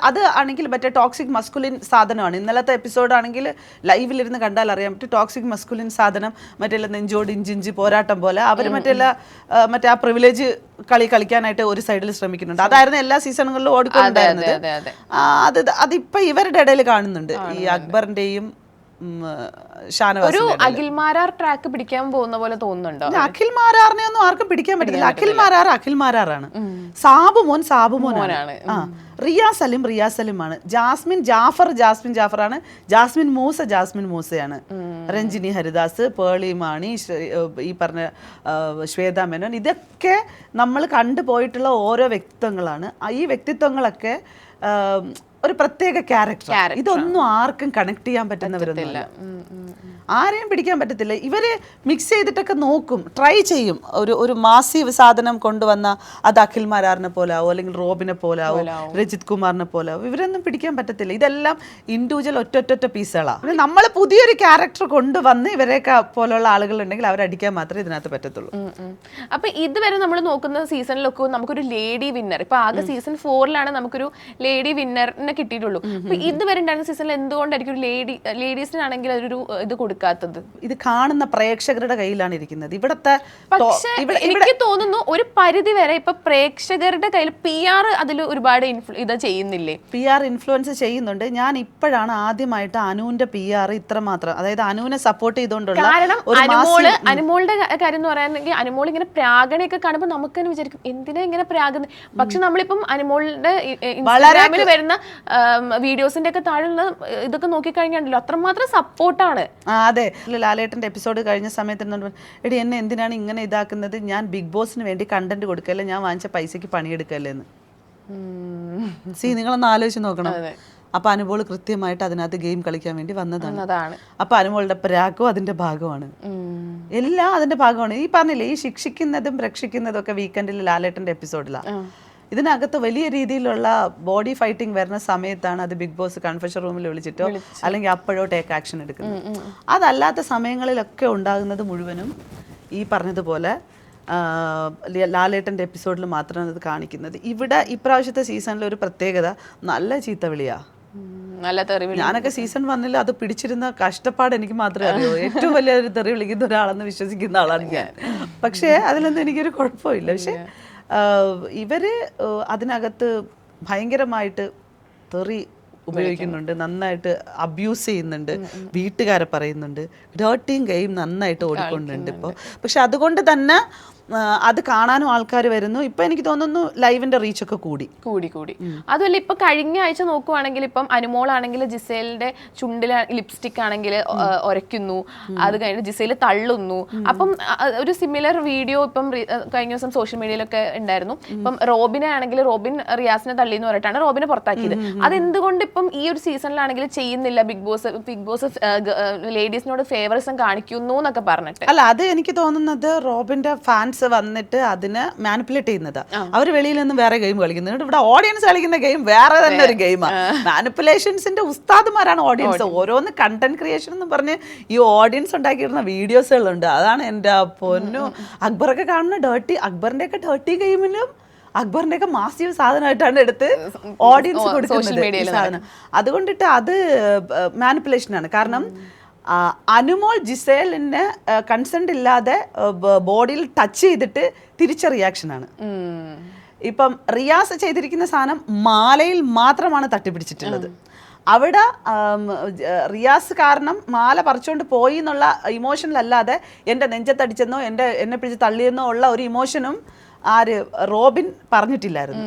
അത് ആണെങ്കിൽ മറ്റേ ടോക്സിക് മസ്കുലിൻ സാധനമാണ്. ഇന്നലത്തെ എപ്പിസോഡാണെങ്കിൽ ലൈവിലിരുന്ന് കണ്ടാൽ അറിയാൻ പറ്റും. ടോക്സിക് മസ്കുലിൻ സാധനം മറ്റേ നെഞ്ചോട് ഇഞ്ചിഞ്ചി പോരാട്ടം പോലെ അവർ മറ്റേ ആ പ്രിവിലേജ് കളിക്കാനായിട്ട് ഒരു സൈഡിൽ ശ്രമിക്കുന്നുണ്ട്. അതായിരുന്നു എല്ലാ സീസണുകളിലും ഓടിക്കൊണ്ടായിരുന്നത്. അതിപ്പോ ഇവരുടെ ഇടയിൽ കാണുന്നുണ്ട്. ഈ അക്ബറിന്റെയും ഒരു അഖിൽ മാരാർ ട്രാക്ക് പിടിക്കാൻ പോകുന്ന പോലെ തോന്നുന്നുണ്ടോ? അഖിൽ മാരാറിനെ ഒന്നും ആർക്കും പിടിക്കാൻ പറ്റില്ല. അഖിൽ മാരാറാണ്. സാബുമോനാണ്. റിയാസ് സലിമാണ്. ജാസ്മിൻ ജാഫറാണ്. ജാസ്മിൻ മൂസയാണ്. രഞ്ജിനി ഹരിദാസ്, പേളി മാണി, ഈ പറഞ്ഞ ശ്വേത മേനോൻ, ഇതൊക്കെ നമ്മൾ കണ്ടുപോയിട്ടുള്ള ഓരോ വ്യക്തിത്വങ്ങളാണ്. ഈ വ്യക്തിത്വങ്ങളൊക്കെ ഒരു പ്രത്യേക ക്യാരക്ടർ. ഇതൊന്നും ആർക്കും കണക്ട് ചെയ്യാൻ പറ്റുന്നവരൊന്നുമില്ല. ആരെയും പിടിക്കാൻ പറ്റത്തില്ല. ഇവര് മിക്സ് ചെയ്തിട്ടൊക്കെ നോക്കും, ട്രൈ ചെയ്യും. ഒരു മാസീവ് സാധനം കൊണ്ടുവന്ന അത് അഖിൽ മാരാറിനെ പോലാവും, അല്ലെങ്കിൽ റോബിനെ പോലാവും, രജിത് കുമാറിനെ പോലാവും. ഇവരൊന്നും പിടിക്കാൻ പറ്റത്തില്ല. ഇതെല്ലാം ഇൻഡിവിജ്വൽ ഒറ്റ പീസുകളാണ്. നമ്മൾ പുതിയൊരു ക്യാരക്ടർ കൊണ്ടുവന്ന് ഇവരെയൊക്കെ പോലുള്ള ആളുകളുണ്ടെങ്കിൽ അവരടിക്കാൻ മാത്രമേ ഇതിനകത്ത് പറ്റത്തുള്ളൂ. അപ്പൊ ഇതുവരെ നമ്മൾ നോക്കുന്ന സീസണിലൊക്കെ നമുക്കൊരു ലേഡി വിന്നർ, ഇപ്പൊ ആകെ സീസൺ 4 നമുക്കൊരു ലേഡി വിന്നറിനെ കിട്ടിയിട്ടുള്ളൂ. അപ്പൊ ഇതുവരെ ഉണ്ടായിരുന്ന സീസണിൽ എന്തുകൊണ്ടായിരിക്കും ഒരു ലേഡീസിനാണെങ്കിൽ ഒരു ഇത് കൊടുക്കാത്തത്? ഇത് കാണുന്ന പ്രേക്ഷകരുടെ കയ്യിലാണ് ഇരിക്കുന്നത്. ഇവിടത്തെ പക്ഷേ എനിക്ക് തോന്നുന്നു ഒരു പരിധി വരെ ഇപ്പൊ പ്രേക്ഷകരുടെ കയ്യിൽ PR അതിൽ ഒരുപാട് ഇത് ചെയ്യുന്നില്ലേ? PR ഇൻഫ്ലുവൻസ് ചെയ്യുന്നുണ്ട്. ഞാൻ ഇപ്പോഴാണ് ആദ്യമായിട്ട് അനുവിന്റെ PR ഇത്രമാത്രം, അതായത് അനുവിനെ സപ്പോർട്ട് ചെയ്തുകൊണ്ടുള്ള, കാരണം അനുമോളുടെ കാര്യം എന്ന് പറയാനെങ്കിൽ അനുമോൾ ഇങ്ങനെ പ്രാഗണയൊക്കെ കാണുമ്പോൾ നമുക്ക് തന്നെ വിചാരിക്കും എന്തിനാ ഇങ്ങനെ പ്രാഗുന്നത്. പക്ഷെ നമ്മളിപ്പം അനുമോളുടെ ഇൻസ്റ്റാഗ്രാമിൽ വരുന്ന വീഡിയോസിന്റെ ഒക്കെ താഴെയുള്ള ഇതൊക്കെ നോക്കിക്കഴിഞ്ഞാണല്ലോ അത്രമാത്രം സപ്പോർട്ടാണ്. അതെ, ലാലേട്ടന്റെ എപ്പിസോഡ് കഴിഞ്ഞ സമയത്ത് എടി എന്നെ എന്തിനാണ് ഇങ്ങനെ ഇതാക്കുന്നത്, ഞാൻ ബിഗ് ബോസിന് വേണ്ടി കണ്ടന്റ് കൊടുക്കല്ലേ, ഞാൻ വാങ്ങിച്ച പൈസക്ക് പണിയെടുക്കല്ലേ എന്ന്. നിങ്ങളൊന്ന് ആലോചിച്ച് നോക്കണം. അപ്പൊ അനുമോൾ കൃത്യമായിട്ട് അതിനകത്ത് ഗെയിം കളിക്കാൻ വേണ്ടി വന്നതാണ്. അപ്പൊ അനുമോളുടെ പ്രാക്കും അതിന്റെ ഭാഗമാണ്, എല്ലാം അതിന്റെ ഭാഗമാണ്. ഈ പറഞ്ഞില്ലേ, ഈ ശിക്ഷിക്കുന്നതും രക്ഷിക്കുന്നതും ഒക്കെ വീക്കെൻഡിൽ ലാലേട്ടന്റെ എപ്പിസോഡിലാണ്. ഇതിനകത്ത് വലിയ രീതിയിലുള്ള ബോഡി ഫൈറ്റിംഗ് വരുന്ന സമയത്താണ് അത് ബിഗ് ബോസ് കൺഫെഷൻ റൂമിൽ വിളിച്ചിട്ടോ അല്ലെങ്കിൽ അപ്പോഴോ ടേക്ക് ആക്ഷൻ എടുക്കുന്നത്. അതല്ലാത്ത സമയങ്ങളിലൊക്കെ ഉണ്ടാകുന്നത് മുഴുവനും ഈ പറഞ്ഞതുപോലെ ലാലേട്ടൻ്റെ എപ്പിസോഡിൽ മാത്രമാണ് അത് കാണിക്കുന്നത്. ഇവിടെ ഇപ്രാവശ്യത്തെ സീസണിൽ ഒരു പ്രത്യേകത, നല്ല ചീത്തവിളിയാ. ഞാനൊക്കെ സീസൺ 1 അത് പിടിച്ചിരുന്ന കഷ്ടപ്പാട് എനിക്ക് മാത്രമേ അറിയൂ. ഏറ്റവും വലിയ ഒരു തെറി വിളിക്കുന്ന ഒരാളെന്ന് വിശ്വസിക്കുന്ന ആളാണ് ഞാൻ. പക്ഷേ അതിലൊന്നും എനിക്കൊരു കുഴപ്പമില്ല. പക്ഷെ ഇവര് അതിനകത്ത് ഭയങ്കരമായിട്ട് തെറി ഉപയോഗിക്കുന്നുണ്ട്, നന്നായിട്ട് അബ്യൂസ് ചെയ്യുന്നുണ്ട്, വീട്ടുകാരെ പറയുന്നുണ്ട്, ഡേർട്ടിങ് ഗെയിം നന്നായിട്ട് ഓടിക്കൊണ്ടുണ്ട് ഇപ്പോൾ. പക്ഷെ അതുകൊണ്ട് തന്നെ അത് കാണാനും ആൾക്കാർ വരുന്നു. ഇപ്പൊ എനിക്ക് തോന്നുന്നു ലൈവിന്റെ റീച്ചൊക്കെ കൂടി. അതുമല്ല ഇപ്പൊ കഴിഞ്ഞ ആഴ്ച നോക്കുവാണെങ്കിൽ ഇപ്പം അനുമോളാണെങ്കിൽ ജിസേലിന്റെ ചുണ്ടിലെ ലിപ്സ്റ്റിക് ആണെങ്കിൽ ഉരയ്ക്കുന്നു, അത് കഴിഞ്ഞിട്ട് ജിസേൽ തള്ളുന്നു. അപ്പം ഒരു സിമിലർ വീഡിയോ ഇപ്പം കഴിഞ്ഞ ദിവസം സോഷ്യൽ മീഡിയയിലൊക്കെ ഉണ്ടായിരുന്നു. ഇപ്പം റോബിനെ ആണെങ്കിൽ റോബിൻ റിയാസിനെ തള്ളി എന്ന് പറഞ്ഞിട്ടാണ് റോബിനെ പുറത്താക്കിയത്. അതെന്തുകൊണ്ട് ഇപ്പം ഈ ഒരു സീസണിലാണെങ്കിൽ ചെയ്യുന്നില്ല ബിഗ് ബോസ് ലേഡീസിനോട് ഫേവറിസം കാണിക്കുന്നു എന്നൊക്കെ പറഞ്ഞിട്ട്? അല്ല, അത് എനിക്ക് തോന്നുന്നത് റോബിന്റെ ഫാൻസ് വന്നിട്ട് അതിനെ മാനിപ്പുലേറ്റ് ചെയ്യുന്നത്. അവർ വെളിയിൽ നിന്ന് വേറെ ഗെയിം കളിക്കുന്നുണ്ട്, ഇവിടെ ഓഡിയൻസ് കളിക്കുന്ന ഗെയിം വേറെ തന്നെ ഒരു ഗെയിമാണ്. മാനിപ്പുലേഷൻസിന്റെ ഉസ്താദുമാരാണ് ഓഡിയൻസ്. ഓരോന്ന് കണ്ടന്റ് ക്രിയേഷൻ എന്ന് പറഞ്ഞ് ഈ ഓഡിയൻസ് ഉണ്ടാക്കിയിരുന്ന വീഡിയോസുകളുണ്ട്. അതാണ് എൻ്റെ പൊന്നു. അക്ബറൊക്കെ കാണുന്ന അക്ബറിന്റെ ഒക്കെ ഡേർട്ടി ഗെയിമിലും അക്ബറിന്റെ ഒക്കെ മാസീവ് സാധനമായിട്ടാണ് എടുത്ത് ഓഡിയൻസ് കൊടുക്കുന്നത് സാധനം. അതുകൊണ്ടിട്ട് അത് മാനിപ്പുലേഷനാണ്. കാരണം അനുമോൾ ജിസേലിന് കൺസെന്റ് ഇല്ലാതെ ബോഡിയിൽ ടച്ച് ചെയ്തിട്ട് തിരിച്ച റിയാക്ഷനാണ്. ഇപ്പം റിയാസ് ചെയ്തിരിക്കുന്ന സാധനം മാലയിൽ മാത്രമാണ് തട്ടിപ്പിടിച്ചിട്ടുള്ളത്. അവിടെ റിയാസ് കാരണം മാല പറിച്ചുകൊണ്ട് പോയി എന്നുള്ള ഇമോഷനിലല്ലാതെ എൻ്റെ നെഞ്ചത്തടിച്ചെന്നോ എന്നെ പിടിച്ച് തള്ളിയെന്നോ ഉള്ള ഒരു ഇമോഷനും ആര് റോബിൻ പറഞ്ഞിട്ടില്ലായിരുന്നു.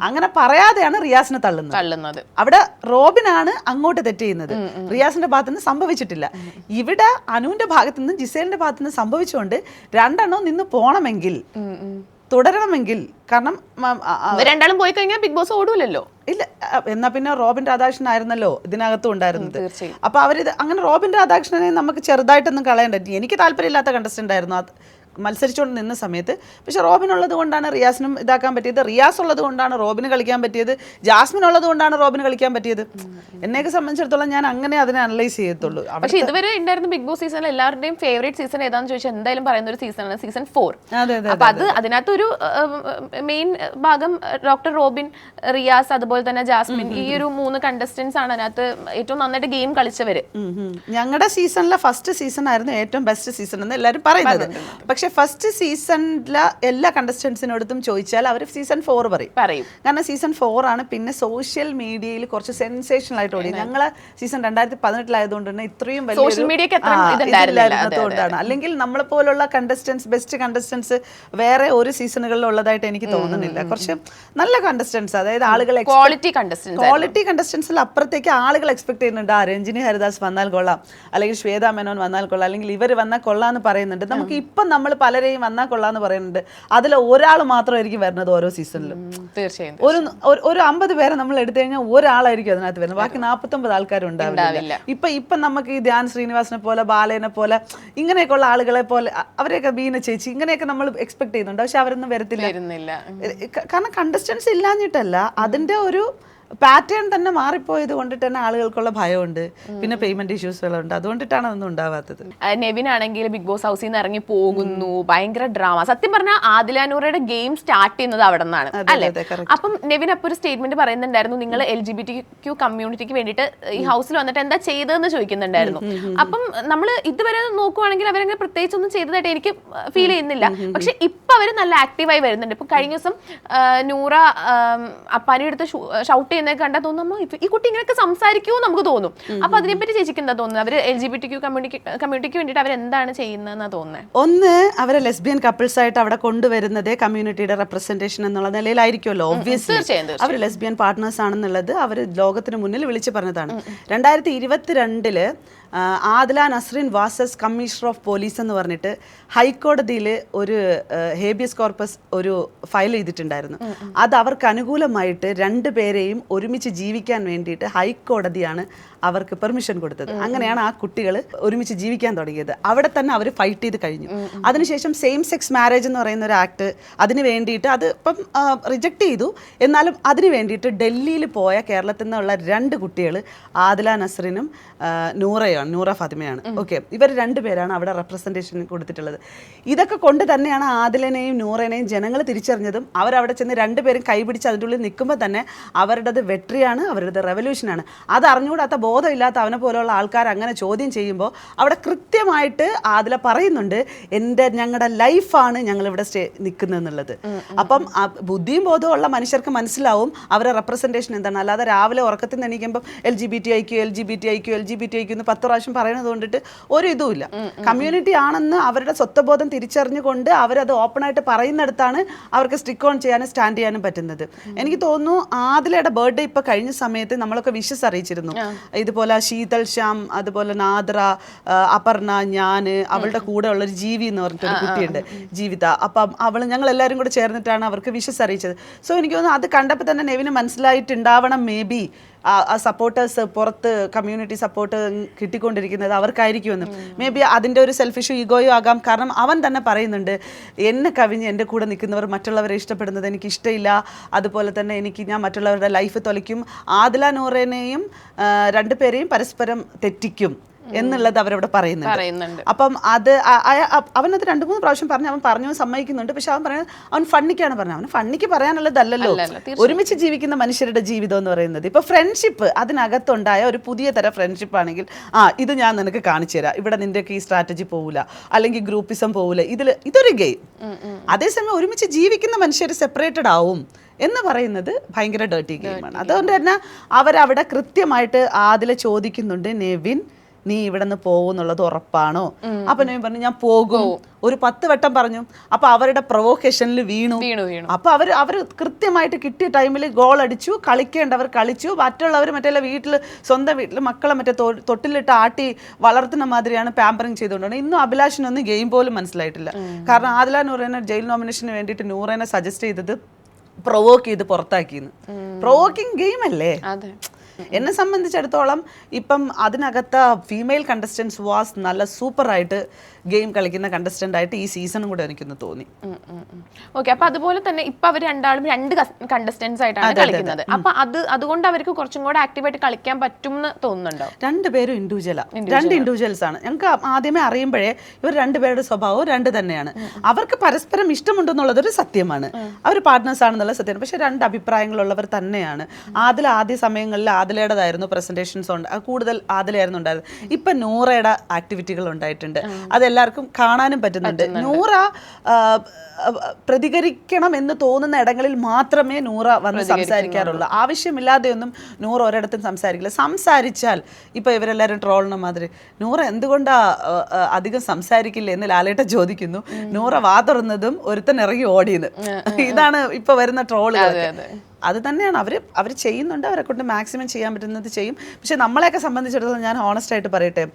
അങ്ങനെ പറയാതെയാണ് റിയാസിനെ തള്ളുന്നത്. അവിടെ റോബിനാണ് അങ്ങോട്ട് തെറ്റ് ചെയ്യുന്നത്. റിയാസിന്റെ ഭാഗത്തു നിന്ന് സംഭവിച്ചിട്ടില്ല. ഇവിടെ അനുവിന്റെ ഭാഗത്തു നിന്ന് ജിസേലിന്റെ ഭാഗത്തു നിന്ന് സംഭവിച്ചുകൊണ്ട് രണ്ടെണ്ണവും നിന്ന് പോണമെങ്കിൽ തുടരണമെങ്കിൽ, കാരണം രണ്ടാളും പോയി കഴിഞ്ഞാൽ ബിഗ് ബോസ് ഓടൂലല്ലോ. ഇല്ല, എന്നാ പിന്നെ റോബിൻ രാധാകൃഷ്ണൻ ആയിരുന്നല്ലോ ഇതിനകത്തും ഉണ്ടായിരുന്നത്. അപ്പൊ അവരിത് അങ്ങനെ റോബിൻ രാധാകൃഷ്ണനെ നമുക്ക് ചെറുതായിട്ടൊന്നും കളയണ്ട. എനിക്ക് താല്പര്യമില്ലാത്ത കണ്ടസ്റ്റന്റ് ആയിരുന്നു മത്സരിച്ചുകൊണ്ട് നിന്ന സമയത്ത്. പക്ഷെ റോബിൻ ഉള്ളത് കൊണ്ടാണ് റിയാസിനും ഇതാക്കാൻ പറ്റിയത്, റിയാസ് ഉള്ളത് കൊണ്ടാണ് റോബിന് കളിക്കാൻ പറ്റിയത്, ജാസ്മിൻ ഉള്ളത് കൊണ്ടാണ് റോബിന് കളിക്കാൻ പറ്റിയത്. എന്നെയൊക്കെ സംബന്ധിച്ചിടത്തോളം ഞാൻ അങ്ങനെ അതിനെ അനലൈസ് ചെയ്യത്തുള്ളൂ. പക്ഷെ ഇതുവരെ ഉണ്ടായിരുന്ന ബിഗ് ബോസ് സീസണിൽ എല്ലാവരുടെയും ഫേവറേറ്റ് സീസൺ ഏതാണെന്ന് ചോദിച്ചാൽ എന്തായാലും പറയുന്ന ഒരു സീസണാണ് സീസൺ 4. അപ്പൊ അതിനകത്തൊരു മെയിൻ ഭാഗം ഡോക്ടർ റോബിൻ, റിയാസ്, അതുപോലെ തന്നെ ജാസ്മിൻ, ഈ ഒരു 3 കണ്ടസ്റ്റൻസ് ആണ് അതിനകത്ത് ഏറ്റവും നന്നായിട്ട് ഗെയിം കളിച്ചവര്. ഞങ്ങളുടെ സീസണിലെ ഫസ്റ്റ് സീസൺ ആയിരുന്നു ഏറ്റവും ബെസ്റ്റ് സീസൺ എന്ന് എല്ലാവരും പറയുന്നത്. പക്ഷെ ഫസ്റ്റ് സീസണിലെ എല്ലാ കണ്ടസ്റ്റൻസിനോടത്തും ചോദിച്ചാൽ അവർ സീസൺ 4 പറയും. കാരണം സീസൺ 4 ആണ് പിന്നെ സോഷ്യൽ മീഡിയയിൽ കുറച്ച് സെൻസേഷണൽ ആയിട്ട് ഓടി. ഞങ്ങള് സീസൺ 2018 തന്നെ ഇത്രയും വലിയൊരുകൊണ്ടാണ്. അല്ലെങ്കിൽ നമ്മളെ പോലുള്ള കണ്ടസ്റ്റൻസ്, ബെസ്റ്റ് കണ്ടസ്റ്റൻസ് വേറെ ഒരു സീസണുകളിൽ ഉള്ളതായിട്ട് എനിക്ക് തോന്നുന്നില്ല. കുറച്ച് നല്ല കണ്ടസ്റ്റൻസ്, അതായത് ആളുകൾ ക്വാളിറ്റി കണ്ടസ്റ്റൻസിൽ അപ്പുറത്തേക്ക് ആളുകൾ എക്സ്പെക്ട് ചെയ്യുന്നുണ്ട്. രഞ്ജിനി ഹരിദാസ് വന്നാൽ കൊള്ളാം, അല്ലെങ്കിൽ ശ്വേത മേനോൻ വന്നാൽ കൊള്ളാം, അല്ലെങ്കിൽ ഇവർ വന്നാൽ കൊള്ളാന്ന് പറയുന്നുണ്ട്. നമുക്ക് ഇപ്പം നമ്മൾ പലരെയും വന്നാൽ കൊള്ളാന്ന് പറയുന്നുണ്ട്. അതിൽ ഒരാൾ മാത്രമായിരിക്കും വരുന്നത് ഓരോ സീസണിലും. തീർച്ചയായും ഒരു 50 പേരെ നമ്മൾ എടുത്തു കഴിഞ്ഞാൽ ഒരാളായിരിക്കും അതിനകത്ത് വരുന്നത്, ബാക്കി 49 ആൾക്കാരും ഉണ്ടാവില്ല. ഇപ്പം നമുക്ക് ഈ ധ്യാൻ ശ്രീനിവാസനെ പോലെ, ബാലേനെ പോലെ, ഇങ്ങനെയൊക്കെയുള്ള ആളുകളെ പോലെ, അവരെയൊക്കെ ബീന ചേച്ചി, ഇങ്ങനെയൊക്കെ നമ്മൾ എക്സ്പെക്ട് ചെയ്യുന്നുണ്ട്. പക്ഷെ അവരൊന്നും വരുന്നില്ല. കാരണം കണ്ടസ്റ്റൻസ് ഇല്ലാഞ്ഞിട്ടല്ല, അതിന്റെ ഒരു പാറ്റേൺ തന്നെ മാറിപ്പോയത് കൊണ്ടിട്ട് തന്നെ ആളുകൾക്കുള്ള ഭയമുണ്ട്, പിന്നെ പേയ്മെന്റ് ഇഷ്യൂസുകളുണ്ട്. അതുകൊണ്ടിട്ടാണ് അതൊന്നും ഉണ്ടാവാത്തത്. നെവിൻ ആണെങ്കിൽ ബിഗ് ബോസ് ഹൗസിൽ നിന്ന് ഇറങ്ങി പോകുന്നു, ഭയങ്കര ഡ്രാമ. സത്യം പറഞ്ഞാൽ ആദില നൂറയുടെ ഗെയിം സ്റ്റാർട്ട് ചെയ്യുന്നത് അവിടെ നിന്നാണ് അല്ലേ? അപ്പം നെവിൻ അപ്പോൾ ഒരു സ്റ്റേറ്റ്മെന്റ് പറയുന്നുണ്ടായിരുന്നു, നിങ്ങൾ LGBTQ കമ്മ്യൂണിറ്റിക്ക് വേണ്ടിയിട്ട് ഈ ഹൗസിൽ വന്നിട്ട് എന്താ ചെയ്തതെന്ന് ചോദിക്കുന്നുണ്ടായിരുന്നു. അപ്പം നമ്മൾ ഇതുവരെ നോക്കുവാണെങ്കിൽ അവരങ്ങനെ പ്രത്യേകിച്ചൊന്നും ചെയ്തതായിട്ട് എനിക്ക് ഫീൽ ചെയ്യുന്നില്ല. പക്ഷെ ഇപ്പൊ അവർ നല്ല ആക്റ്റീവായി വരുന്നുണ്ട്. ഇപ്പൊ കഴിഞ്ഞ ദിവസം നൂറ അപ്പാനി എടുത്ത് ഷൗട്ട് ചെയ്യുന്നത് കണ്ടാൽ തോന്നുന്നു ഈ കുട്ടി ഇങ്ങനെയൊക്കെ സംസാരിക്കുമോ നമുക്ക് തോന്നും. അപ്പൊ അതിനെപ്പറ്റി ചേച്ചിക്ക് എന്താ തോന്നുന്നത്? അവര് LGBTQ കമ്മ്യൂണിറ്റിക്ക് വേണ്ടിയിട്ട് അവരെന്താണ് ചെയ്യുന്നതെന്നാ തോന്നുന്നത്? ഒന്ന്, അവരെ ലെസ്ബിയൻ കപ്പിൾസ് ആയിട്ട് അവിടെ കൊണ്ടുവരുന്നത് കമ്മ്യൂണിറ്റിയുടെ റെപ്രസെന്റേഷൻ എന്നുള്ള നിലയിലായിരിക്കുമല്ലോ. ഒബ്വിയസ്ലി അവർ ലെസ്ബിയൻ പാർട്ട്നേഴ്സ് ആണെന്നുള്ളത് അവർ ലോകത്തിന് മുന്നിൽ വിളിച്ചു പറഞ്ഞതാണ്. 2022 Adila Nasrin versus commissioner of police എന്ന് പറഞ്ഞിട്ട് ഹൈക്കോടതിയിൽ ഒരു ഹേബിയസ് കോർപ്പസ് ഒരു ഫയൽ ചെയ്തിട്ടുണ്ടായിരുന്നു. അത് അവർക്ക് അനുകൂലമായിട്ട് 2 പേരെയും ഒരുമിച്ച് ജീവിക്കാൻ വേണ്ടിയിട്ട് ഹൈക്കോടതിയാണ് അവർക്ക് പെർമിഷൻ കൊടുത്തത്. അങ്ങനെയാണ് ആ കുട്ടികൾ ഒരുമിച്ച് ജീവിക്കാൻ തുടങ്ങിയത്. അവിടെ തന്നെ അവർ ഫൈറ്റ് ചെയ്ത് കഴിഞ്ഞു. അതിനുശേഷം സെയിം സെക്സ് മാരേജ് എന്ന് പറയുന്ന ഒരു ആക്ട്, അതിന് വേണ്ടിയിട്ട് അത് ഇപ്പം റിജക്റ്റ് ചെയ്തു. എന്നാലും അതിന് വേണ്ടിയിട്ട് ഡൽഹിയിൽ പോയ കേരളത്തിൽ നിന്നുള്ള 2 കുട്ടികൾ, ആദില നസ്രിനും നൂറ ഫാത്തിമയാണ്. ഓക്കെ, ഇവർ 2 പേരാണ് അവിടെ റെപ്രസെൻറ്റേഷൻ കൊടുത്തിട്ടുള്ളത്. ഇതൊക്കെ കൊണ്ട് തന്നെയാണ് ആദിലനെയും നൂറേനെയും ജനങ്ങൾ തിരിച്ചറിഞ്ഞതും. അവരവിടെ ചെന്ന് 2 പേരും കൈപിടിച്ച് അതിൻ്റെ ഉള്ളിൽ നിൽക്കുമ്പോൾ തന്നെ അവരുടേത് വെട്രിയാണ്, അവരുടേത് റെവല്യൂഷനാണ്. അത് അറിഞ്ഞുകൂടാത്ത ബോധമില്ലാത്ത അവനെ പോലെയുള്ള ആൾക്കാർ അങ്ങനെ ചോദ്യം ചെയ്യുമ്പോൾ അവിടെ കൃത്യമായിട്ട് ആദില പറയുന്നുണ്ട്, ഞങ്ങളുടെ ലൈഫാണ് ഞങ്ങളിവിടെ നിൽക്കുന്നതെന്നുള്ളത്. അപ്പം ബുദ്ധിയും ബോധവും ഉള്ള മനുഷ്യർക്ക് മനസ്സിലാവും അവരുടെ റെപ്രസെൻറ്റേഷൻ എന്താണ്. അല്ലാതെ രാവിലെ ഉറക്കത്തിൽ നിന്ന് എണീക്കുമ്പം LGBTIQ എന്ന് 10 പ്രാവശ്യം പറയുന്നത് കൊണ്ടിട്ട് ഒരു ഇതുമില്ല. കമ്മ്യൂണിറ്റി ആണെന്ന് അവരുടെ സ്വത്വബോധം തിരിച്ചറിഞ്ഞുകൊണ്ട് അവരത് ഓപ്പണായിട്ട് പറയുന്നിടത്താണ് അവർക്ക് സ്റ്റിക്ക് ഓൺ ചെയ്യാനും സ്റ്റാൻഡ് ചെയ്യാനും പറ്റുന്നത്. എനിക്ക് തോന്നുന്നു ആദിലയുടെ ബർത്ത്ഡേ ഇപ്പൊ കഴിഞ്ഞ സമയത്ത് നമ്മളൊക്കെ വിഷസ് അറിയിച്ചിരുന്നു. ഇതുപോലെ ശീതൽ ശ്യാം, അതുപോലെ നാദ്ര, അപർണ, ഞാന്, അവളുടെ കൂടെ ഉള്ളൊരു ജീവി എന്ന് പറഞ്ഞിട്ടൊരു കുട്ടിയുണ്ട്, ജീവിത. അപ്പം ഞങ്ങൾ എല്ലാവരും കൂടെ ചേർന്നിട്ടാണ് അവർക്ക് വിഷസ് അറിയിച്ചത്. സോ എനിക്ക് തോന്നുന്നു അത് കണ്ടപ്പോൾ തന്നെ നെവിന് മനസ്സിലായിട്ടുണ്ടാവണം മേ ബി ആ സപ്പോർട്ടേഴ്സ് പുറത്ത് കമ്മ്യൂണിറ്റി സപ്പോർട്ട് കിട്ടിക്കൊണ്ടിരിക്കുന്നത് അവർക്കായിരിക്കുമെന്നും. മേ ബി അതിൻ്റെ ഒരു സെൽഫിഷ് ഈഗോയോ ആകാം. കാരണം അവൻ തന്നെ പറയുന്നുണ്ട്, എന്നെ കവിഞ്ഞ് എൻ്റെ കൂടെ നിൽക്കുന്നവർ മറ്റുള്ളവരെ ഇഷ്ടപ്പെടുന്നത് എനിക്ക് ഇഷ്ടമില്ല, അതുപോലെ തന്നെ ഞാൻ മറ്റുള്ളവരുടെ ലൈഫ് തൊലയ്ക്കും, ആദില നൂറേനെയും 2 പേരെയും പരസ്പരം തെറ്റിക്കും എന്നുള്ളത് അവരവിടെ പറയുന്നുണ്ട്. അപ്പം അവനത് 2-3 പ്രാവശ്യം പറഞ്ഞു, അവൻ പറഞ്ഞു സമ്മതിക്കുന്നുണ്ട്. പക്ഷെ അവൻ പറയുന്നത് അവൻ ഫണ്ണിക്കാണ് പറഞ്ഞത്. അവന് ഫണ്ണിക്ക് പറയാനുള്ളതല്ലല്ലോ ഒരുമിച്ച് ജീവിക്കുന്ന മനുഷ്യരുടെ ജീവിതം എന്ന് പറയുന്നത്. ഇപ്പൊ ഫ്രണ്ട്ഷിപ്പ്, അതിനകത്തുണ്ടായ ഒരു പുതിയ തരം ഫ്രണ്ട്ഷിപ്പ് ആണെങ്കിൽ ഇത് ഞാൻ നിനക്ക് കാണിച്ചു തരാം, ഇവിടെ നിന്റെയൊക്കെ ഈ സ്ട്രാറ്റജി പോവില്ല, അല്ലെങ്കിൽ ഗ്രൂപ്പിസം പോവില്ല, ഇതൊരു ഗെയിം. അതേസമയം ഒരുമിച്ച് ജീവിക്കുന്ന മനുഷ്യർ സെപ്പറേറ്റഡ് ആവും എന്ന് പറയുന്നത് ഭയങ്കര ഡേർട്ടി ഗെയിമാണ്. അതുകൊണ്ട് തന്നെ അവരവിടെ കൃത്യമായിട്ട് ആദില ചോദിക്കുന്നുണ്ട്, നെവിൻ നീ ഇവിടെ നിന്ന് പോകുന്നുള്ളത് ഉറപ്പാണോ? അപ്പൊ നെവിൻ പറഞ്ഞു ഞാൻ പോകും. ഒരു 10 വട്ടം പറഞ്ഞു. അപ്പൊ അവരുടെ പ്രൊവോക്കേഷനിൽ വീണു. അപ്പൊ അവർ കൃത്യമായിട്ട് കിട്ടിയ ടൈമിൽ ഗോൾ അടിച്ചു. കളിക്കേണ്ടവർ കളിച്ചു. മറ്റുള്ളവർ മറ്റേ സ്വന്തം വീട്ടിൽ മക്കളെ മറ്റേ തൊട്ടിലിട്ട് ആട്ടി വളർത്തുന്ന മാതിരിയാണ് പാമ്പറിങ് ചെയ്തുകൊണ്ടാണ്. ഇന്നും അഭിലാഷിനൊന്നും ഗെയിം പോലും മനസ്സിലായിട്ടില്ല. കാരണം ആദില നൂറേനെ ജയിൽ നോമിനേഷന് വേണ്ടിയിട്ട് നൂറേനെ സജസ്റ്റ് ചെയ്തത് പ്രൊവോക്ക് ചെയ്ത് പുറത്താക്കിയെന്ന്. പ്രൊവോക്കിംഗ് ഗെയിം അല്ലേ? എന്നെ സംബന്ധിച്ചിടത്തോളം ഇപ്പം അതിനകത്ത് ഫീമെയിൽ കണ്ടസ്റ്റൻസ് വാസ് നല്ല സൂപ്പറായിട്ട് ഗെയിം കളിക്കുന്ന കണ്ടസ്റ്റന്റ് ആയിട്ട് ഈ സീസണും കൂടെ എനിക്കൊന്ന് തോന്നി. ഓക്കെ, അപ്പൊ അതുപോലെ തന്നെ ഇപ്പൊ അവർ രണ്ടാളും 2 കണ്ടസ്റ്റൻസ് ആയിട്ടാണ് കളിക്കുന്നത്. അപ്പൊ അതുകൊണ്ട് അവർക്ക് കുറച്ചും കൂടെ ആക്റ്റീവായിട്ട് കളിക്കാൻ പറ്റും എന്ന് തോന്നുന്നുണ്ടോ? 2 പേരും ഇൻഡിവിജ്വലാണ്. 2 ഇൻഡിവിജ്വൽസ് ആണ്. ഞങ്ങൾക്ക് ആദ്യമേ അറിയുമ്പോഴേ ഇവർ 2 പേരുടെ സ്വഭാവവും 2 തന്നെയാണ്. അവർക്ക് പരസ്പരം ഇഷ്ടമുണ്ടെന്നുള്ളതൊരു സത്യമാണ്. അവർ പാർട്ട്നേഴ്സ് ആണെന്നുള്ള സത്യമാണ്. പക്ഷെ 2 അഭിപ്രായങ്ങളുള്ളവർ തന്നെയാണ്. ആദ്യ സമയങ്ങളിൽ ആദിലയുടേതായിരുന്നു പ്രസന്റേഷൻസ് കൂടുതൽ ആദിലയായിരുന്നു ഉണ്ടായിരുന്നത്. ഇപ്പൊ നൂറയുടെ ആക്ടിവിറ്റികൾ ഉണ്ടായിട്ടുണ്ട്. അതെല്ലാവർക്കും കാണാനും പറ്റുന്നുണ്ട്. നൂറ പ്രതികരിക്കണം എന്ന് തോന്നുന്ന ഇടങ്ങളിൽ മാത്രമേ നൂറ വന്ന് സംസാരിക്കാറുള്ളൂ. ആവശ്യമില്ലാതെയൊന്നും നൂറ ഒരിടത്തും സംസാരിക്കില്ല. സംസാരിച്ചാൽ ഇപ്പൊ ഇവരെല്ലാവരും ട്രോളിന മാതിരി നൂറ എന്തുകൊണ്ടാ അധികം സംസാരിക്കില്ല എന്ന് ലാലേട്ട ചോദിക്കുന്നു. നൂറ വാ തുറന്നതും ഒരുത്തൻ ഇറങ്ങി ഓടിയത്. ഇതാണ് ഇപ്പൊ വരുന്ന ട്രോളുകൾ. അത് തന്നെയാണ് അവർ ചെയ്യുന്നുണ്ട്. അവരെ കൊണ്ട് മാക്സിമം ചെയ്യാൻ പറ്റുന്നത് ചെയ്യും. പക്ഷെ നമ്മളെയൊക്കെ സംബന്ധിച്ചിടത്തോളം ഞാൻ ഹോണസ്റ്റ് ആയിട്ട് പറയട്ടെ,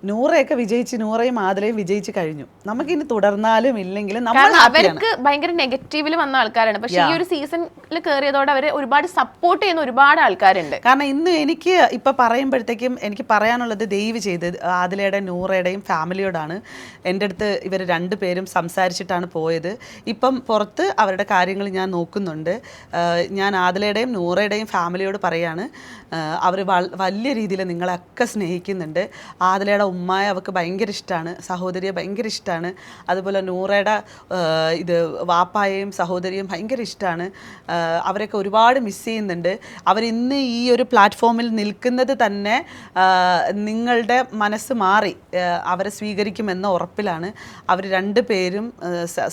നൂറയൊക്കെ വിജയിച്ച്, നൂറയും ആദിലയും വിജയിച്ച് കഴിഞ്ഞു. നമുക്കിനി തുടർന്നാലും ഇല്ലെങ്കിലും അവർക്ക് ഭയങ്കര നെഗറ്റീവിൽ വന്ന ആൾക്കാരാണ്. പക്ഷെ ഈ ഒരു സീസണിൽ കയറിയതോടെ അവരെ ഒരുപാട് സപ്പോർട്ട് ചെയ്യുന്ന ഒരുപാട് ആൾക്കാരുണ്ട്. കാരണം ഇന്ന് എനിക്ക് ഇപ്പൊ പറയുമ്പോഴത്തേക്കും എനിക്ക് പറയാനുള്ളത് ദയവ് ചെയ്ത് ആദിലയുടെയും നൂറയുടെയും ഫാമിലിയോടാണ്. എൻ്റെ അടുത്ത് ഇവർ 2 പേരും സംസാരിച്ചിട്ടാണ് പോയത്. ഇപ്പം പുറത്ത് അവരുടെ കാര്യങ്ങൾ ഞാൻ നോക്കുന്നുണ്ട്. ഞാൻ ആദിലയുടെയും നൂറയുടെയും ഫാമിലിയോട് പറയാണ്, അവർ വലിയ രീതിയിൽ നിങ്ങളെയൊക്കെ സ്നേഹിക്കുന്നുണ്ട്. ആദിലയുടെ ഉമ്മായ അവർക്ക് ഭയങ്കര ഇഷ്ടമാണ്, സഹോദരിയെ ഭയങ്കര ഇഷ്ടമാണ്. അതുപോലെ നൂറയുടെ വാപ്പായെയും സഹോദരിയും ഭയങ്കര ഇഷ്ടമാണ്. അവരൊക്കെ ഒരുപാട് മിസ് ചെയ്യുന്നുണ്ട്. അവരിന്ന് ഈ ഒരു പ്ലാറ്റ്ഫോമിൽ നിൽക്കുന്നത് തന്നെ നിങ്ങളുടെ മനസ്സ് മാറി അവരെ സ്വീകരിക്കുമെന്ന ഉറപ്പിലാണ്. അവർ 2 പേരും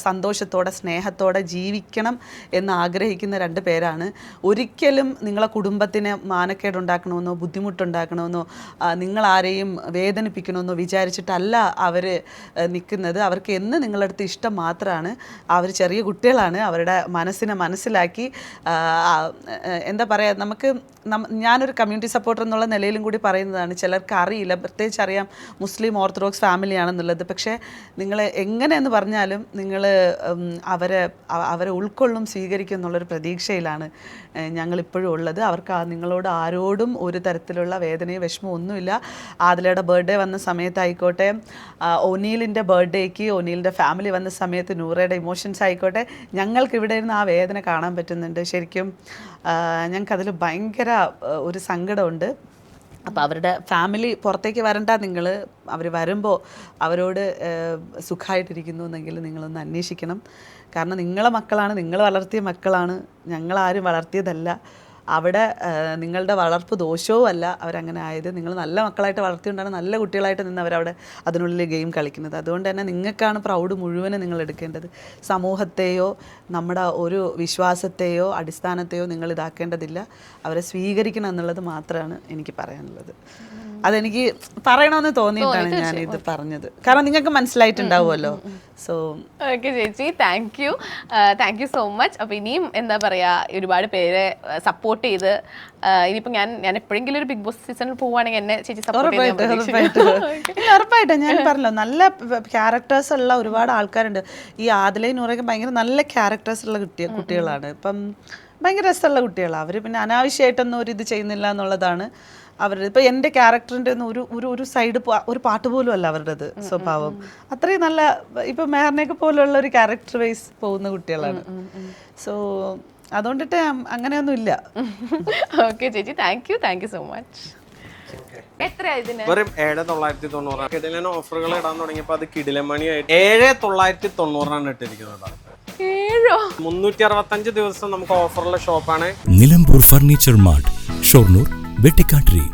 സന്തോഷത്തോടെ സ്നേഹത്തോടെ ജീവിക്കണം എന്ന് ആഗ്രഹിക്കുന്ന 2 പേരാണ്. ഒരിക്കലും നിങ്ങളെ കുടുംബത്തിന് മാനക്കേടുണ്ടാക്കണമെന്നോ ബുദ്ധിമുട്ടുണ്ടാക്കണമെന്നോ നിങ്ങളാരെയും വേദനിപ്പിക്കണമെന്നോ വിചാരിച്ചിട്ടല്ല അവർ നിൽക്കുന്നത്. അവർക്ക് എന്ന് നിങ്ങളുടെ അടുത്ത് ഇഷ്ടം മാത്രമാണ്. അവർ ചെറിയ കുട്ടികളാണ്. അവരുടെ മനസ്സിനെ മനസ്സിലാക്കി എന്താ പറയുക, ഞാനൊരു കമ്മ്യൂണിറ്റി സപ്പോർട്ടർ എന്നുള്ള നിലയിലും കൂടി പറയുന്നതാണ്. ചിലർക്ക് അറിയില്ല, പ്രത്യേകിച്ച് അറിയാം മുസ്ലിം ഓർത്തഡോക്സ് ഫാമിലിയാണെന്നുള്ളത്. പക്ഷേ നിങ്ങൾ എങ്ങനെയെന്ന് പറഞ്ഞാലും നിങ്ങൾ അവരെ ഉൾക്കൊള്ളും, സ്വീകരിക്കും എന്നുള്ളൊരു പ്രതീക്ഷയിലാണ് ഞങ്ങളിപ്പോഴും ഉള്ളത്. അവർക്ക് നിങ്ങളോട് ആരോടും ഒരു തരത്തിലുള്ള വേദനയോ വിഷമോ ഒന്നുമില്ല. ആദിലയുടെ ബർത്ത്ഡേ വന്ന സമയത്തായിക്കോട്ടെ, ഒനീലിൻ്റെ ബർത്ത്ഡേക്ക് ഒനീലിൻ്റെ ഫാമിലി വന്ന സമയത്ത് നൂറയുടെ ഇമോഷൻസ് ആയിക്കോട്ടെ, ഞങ്ങൾക്ക് ഇവിടെ ഇരുന്ന് ആ വേദന കാണാൻ പറ്റുന്നുണ്ട്. ശരിക്കും ഞങ്ങൾക്കതിൽ ഭയങ്കര ഒരു സങ്കടമുണ്ട്. അപ്പോൾ അവരുടെ ഫാമിലി പുറത്തേക്ക് വരണ്ട, നിങ്ങൾ അവർ വരുമ്പോൾ അവരോട് സുഖമായിട്ടിരിക്കുന്നു എന്നെങ്കിൽ നിങ്ങളൊന്ന് അന്വേഷിക്കണം. കാരണം നിങ്ങളെ മക്കളാണ്, നിങ്ങൾ വളർത്തിയ മക്കളാണ്, ഞങ്ങളാരും വളർത്തിയതല്ല. അവിടെ നിങ്ങളുടെ വളർപ്പ് ദോഷവും അല്ല അവരങ്ങനെ ആയത്. നിങ്ങൾ നല്ല മക്കളായിട്ട് വളർത്തിക്കൊണ്ടാണ് നല്ല കുട്ടികളായിട്ട് നിന്ന് അവരവിടെ അതിനുള്ളിൽ ഗെയിം കളിക്കുന്നത്. അതുകൊണ്ട് തന്നെ നിങ്ങൾക്കാണ് പ്രൗഡ് മുഴുവനും നിങ്ങൾ എടുക്കേണ്ടത്. സമൂഹത്തെയോ നമ്മുടെ ഒരു വിശ്വാസത്തെയോ അടിസ്ഥാനത്തെയോ നിങ്ങൾ ഇതാക്കേണ്ടതില്ല. അവരെ സ്വീകരിക്കണം എന്നുള്ളത് മാത്രമാണ് എനിക്ക് പറയാനുള്ളത്. അതെനിക്ക് പറയണമെന്ന് തോന്നിയിട്ടാണ് ഞാൻ ഇത് പറഞ്ഞത്. കാരണം നിങ്ങൾക്ക് മനസ്സിലായിട്ടുണ്ടാവുമല്ലോ. സോ ഓക്കെ ചേച്ചി, താങ്ക് യു സോ മച്ച്. അപ്പോൾ ഇനിയും എന്താ പറയുക, ഒരുപാട് പേരെ സപ്പോർട്ട് ചെയ്ത് ഇനിയിപ്പോൾ ഞാൻ എപ്പോഴെങ്കിലും ഒരു ബിഗ് ബോസ് സീസണിൽ പോവുകയാണെങ്കിൽ എന്നെ ചേച്ചി ഉറപ്പായിട്ടും ഞാൻ പറഞ്ഞല്ലോ, നല്ല ക്യാരക്ടേഴ്സ് ഉള്ള ഒരുപാട് ആൾക്കാരുണ്ട്. ഈ ആദിലയും നൂറയൊക്കെ ഭയങ്കര നല്ല ക്യാരക്ടേഴ്സ് ഉള്ള കുട്ടികളാണ്. ഇപ്പം ഭയങ്കര രസമുള്ള കുട്ടികളാണ്. അവർ പിന്നെ അനാവശ്യമായിട്ടൊന്നും ഒരു ഇത് ചെയ്യുന്നില്ല എന്നുള്ളതാണ് അവരുടെ. ഇപ്പം എൻ്റെ ക്യാരക്ടറിൻ്റെ ഒന്നും ഒരു സൈഡ് ഒരു പാട്ട് പോലും അല്ല അവരുടേത് സ്വഭാവം. അത്രയും നല്ല, ഇപ്പം മെഹറിനെയൊക്കെ പോലുള്ള ഒരു ക്യാരക്ടർ വൈസ് പോകുന്ന കുട്ടികളാണ്. സോ അതുകൊണ്ടിട്ട് അങ്ങനെയൊന്നും ഇല്ല. ഓക്കെ ചേച്ചി, താങ്ക് യു സോ മച്ച്. വെറും 7,990 കിടിലൻ ഓഫറുകൾ ഇടാൻ തുടങ്ങിയപ്പോൾ അത് കിടിലമണിയായിട്ട് 7,990 ഇട്ടിരിക്കുന്നത്. 365 ദിവസം നമുക്ക് ഓഫറുള്ള ഷോപ്പാണ് നിലമ്പൂർ ഫർണിച്ചർ മാർട്ട്, ഷൊർണൂർ, വെട്ടിക്കാട്ടിരി.